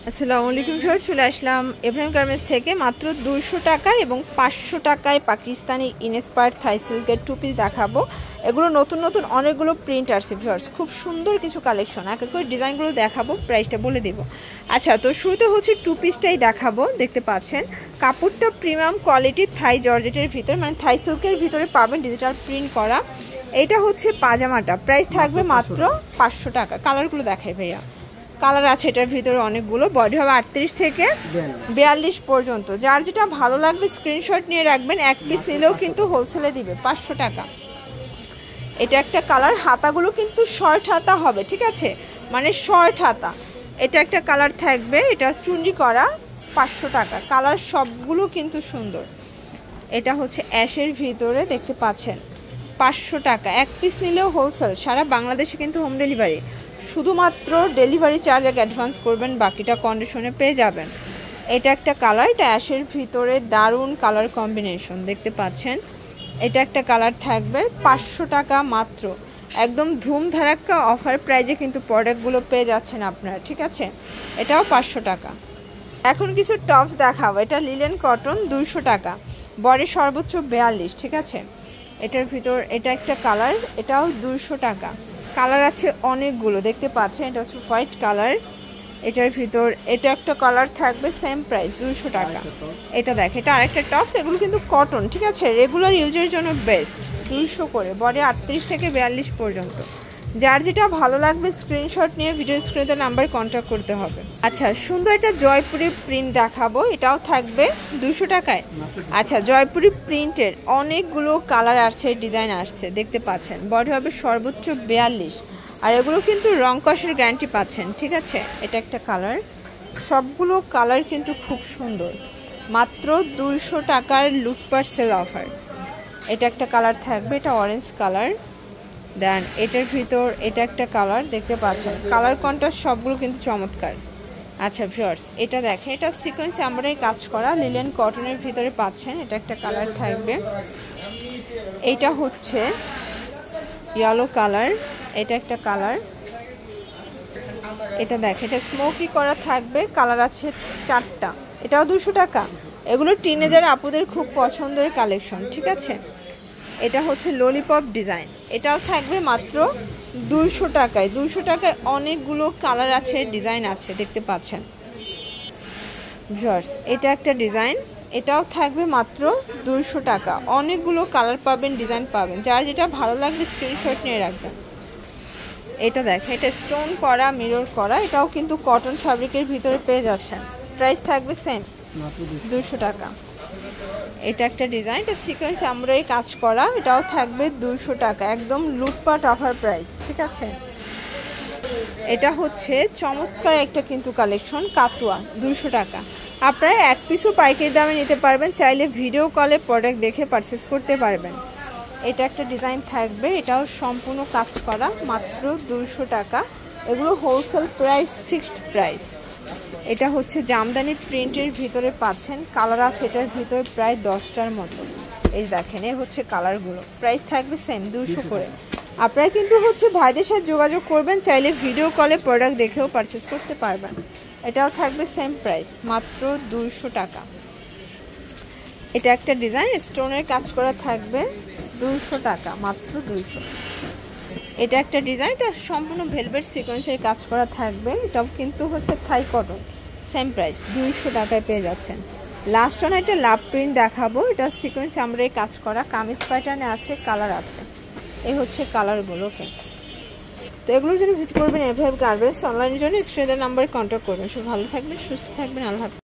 আসসালামু আলাইকুম স্যার, চলে আসলাম এভরিম গার্মেন্টস থেকে মাত্র 200 টাকা এবং 500 টাকায় পাকিস্তানি ইনস্পায়ার্ড থাই সিল্কের টু পিস দেখাবো। এগুলো নতুন নতুন অনেকগুলো প্রিন্ট আসছে ভিউয়ার্স, খুব সুন্দর কিছু কালেকশন। এক এক করে ডিজাইনগুলো দেখাবো, প্রাইসটা বলে দেবো। আচ্ছা, তো শুরুতে হচ্ছে টু পিসটাই দেখাবো। দেখতে পাচ্ছেন কাপড়টা প্রিমিয়াম কোয়ালিটির থাই জর্জেটের ভিতরে, মানে থাই সিল্কের ভিতরে পাবেন ডিজিটাল প্রিন্ট করা। এটা হচ্ছে পাজামাটা, প্রাইস থাকবে মাত্র 500 টাকা। কালারগুলো দেখাই ভাইয়া, কালার আছে এটার ভিতরে অনেকগুলো, বডি হবে 38 থেকে 42 পর্যন্ত। যার যেটা ভালো লাগবে স্ক্রিনশট নিয়ে রাখবেন, এক পিস নিলেও কিন্তু হোলসেলে দিবে 500 টাকা। এটা একটা কালার, হাতাগুলো কিন্তু শর্ট হাতা হবে, ঠিক আছে, মানে শর্ট হাতা। এটা একটা কালার থাকবে, এটা চুন্ডি করা, 500 টাকা। কালার সবগুলো কিন্তু সুন্দর। এটা হচ্ছে অ্যাশের ভিতরে, দেখতে পাচ্ছেন 500 টাকা। এক পিস নিলেও হোলসেল, সারা বাংলাদেশে কিন্তু হোম ডেলিভারি। শুধুমাত্র ডেলিভারি চার্জ আগে অ্যাডভান্স করবেন, বাকিটা কন্ডিশনে পেয়ে যাবেন। এটা একটা কালার, এটা অ্যাশের ভিতরে দারুণ কালার কম্বিনেশন, দেখতে পাচ্ছেন। এটা একটা কালার থাকবে 500 টাকা মাত্র। একদম ধুমধারাক্কা অফার প্রাইজে কিন্তু প্রোডাক্টগুলো পেয়ে যাচ্ছেন আপনারা, ঠিক আছে। এটাও 500 টাকা। এখন কিছু টপস দেখাবো। এটা লিলেন কটন, 200 টাকা, বডি সর্বোচ্চ 42, ঠিক আছে। এটার ভিতর এটা একটা কালার, এটাও 200 টাকা। কালার আছে অনেকগুলো, দেখতে পাচ্ছেন। এটা হচ্ছে হোয়াইট কালার, এটার ভিতর এটা একটা কালার থাকবে, সেম প্রাইস 200 টাকা। এটা দেখ, এটা আরেকটা টপস, এগুলো কিন্তু কটন, ঠিক আছে, রেগুলার ইউজের জন্য বেস্ট। 200 করে, বডি 38 থেকে 42 পর্যন্ত। যার যেটা ভালো লাগবে স্ক্রিনশট নিয়ে ভিডিও স্ক্রিনে নাম্বার কন্ট্যাক্ট করতে হবে। আচ্ছা, সুন্দর একটা জয়পুরি প্রিন্ট দেখাবো, এটাও থাকবে 200 টাকায়। আচ্ছা, জয়পুরি প্রিন্টের অনেকগুলো কালার আসছে, ডিজাইন আসছে, দেখতে পাচ্ছেন। বডি হবে সর্বোচ্চ 42, আর এগুলো কিন্তু রং কষের গ্যারান্টি পাচ্ছেন, ঠিক আছে। এটা একটা কালার, সবগুলো কালার কিন্তু খুব সুন্দর। মাত্র 200 টাকার লুটপাট সেল অফার। এটা একটা কালার থাকবে, এটা অরেঞ্জ কালার। দেন এটার ভিতর এটা একটা কালার, দেখতে পাচ্ছেন। কালার কন্ট্রাস্ট সবগুলো কিন্তু চমৎকার। আচ্ছা ভিউয়ার্স, এটা দেখেন, এটা সিকোয়েন্স আমরাই কাজ করা, লিলেন কটনের ভিতরে পাচ্ছেন। এটা একটা কালার থাকবে, এটা হচ্ছে ইয়েলো কালার। এটা একটা কালার, এটা দেখেন, এটা স্মোকি করা থাকবে, কালার আছে 4টা। এটাও 200 টাকা। এগুলো টিনেজার আপুদের খুব পছন্দের কালেকশন, ঠিক আছে। এটা হচ্ছে ললিপপ ডিজাইন, এটাও থাকবে মাত্র 200 টাকায়। 200 টাকায় অনেকগুলো কালার আছে, ডিজাইন আছে, দেখতে পাচ্ছেন ভিউয়ার্স। এটা একটা ডিজাইন, এটাও থাকবে মাত্র 200 টাকা। অনেকগুলো কালার পাবেন, ডিজাইন পাবেন, যার যেটা ভালো লাগবে স্ক্রিনশট নিয়ে রাখবেন। এটা দেখেন, এটা স্টোন করা, মিরর করা, এটাও কিন্তু কটন ফ্যাব্রিকের ভিতরে পেয়ে যাচ্ছেন। প্রাইস থাকবে সেম 200 টাকা। এটা একটা ডিজাইন, এটা সিকোয়েন্স আমরাই কাজ করা, এটাও থাকবে 200 টাকা। একদম লুটপাট অফার প্রাইস, ঠিক আছে। এটা হচ্ছে চমৎকার একটা কিন্তু কালেকশন, কাতুয়া, 200 টাকা। আপনারা এক পিসও পাইকারি দামে নিতে পারবেন, চাইলে ভিডিও কলে প্রোডাক্ট দেখে পারচেস করতে পারবেন। এটা একটা ডিজাইন থাকবে, এটাও সম্পূর্ণ কাজ করা, মাত্র 200 টাকা। এগুলো হোলসেল প্রাইস, ফিক্সড প্রাইস। এটা হচ্ছে জামদানি প্রিন্টের ভিতরে পাচ্ছেন, কালার আছে এটার ভিতরে প্রায় 10টার মতো। এই দেখেন, এই হচ্ছে কালারগুলো। প্রাইস থাকবে সেম 200 করে। আপনারা কিন্তু হচ্ছে ভাইদের সাথে যোগাযোগ করবেন, চাইলে ভিডিও কলে প্রোডাক্ট দেখেও পারচেস করতে পারবেন। এটাও থাকবে সেম প্রাইস, মাত্র 200 টাকা। এটা একটা ডিজাইন, স্টোনের কাজ করা থাকবে, 200 টাকা, মাত্র 200। এটা একটা ডিজাইন, এটা সম্পূর্ণ ভেলভেট সিকোয়েন্সের কাজ করা থাকবে, এটাও কিন্তু হচ্ছে থাই কটন, সেম প্রাইস 200 টাকায় পেয়ে যাচ্ছেন। লাস্ট ওয়ান একটা লাভ প্রিন্ট দেখাবো, এটা সিকোয়েন্স আমরাই কাজ করা, কামিজ প্যাটার্নে আছে, কালার আছে। এই হচ্ছে কালারগুলো। ওকে, তো এগুলোর জন্য ভিজিট করবেন এভরিম গার্মেন্টস। অনলাইনের জন্য স্ক্রিনের নাম্বারে কন্ট্যাক্ট করবেন। সব ভালো থাকবেন, সুস্থ থাকবেন, আল্লাহ হাফেজ।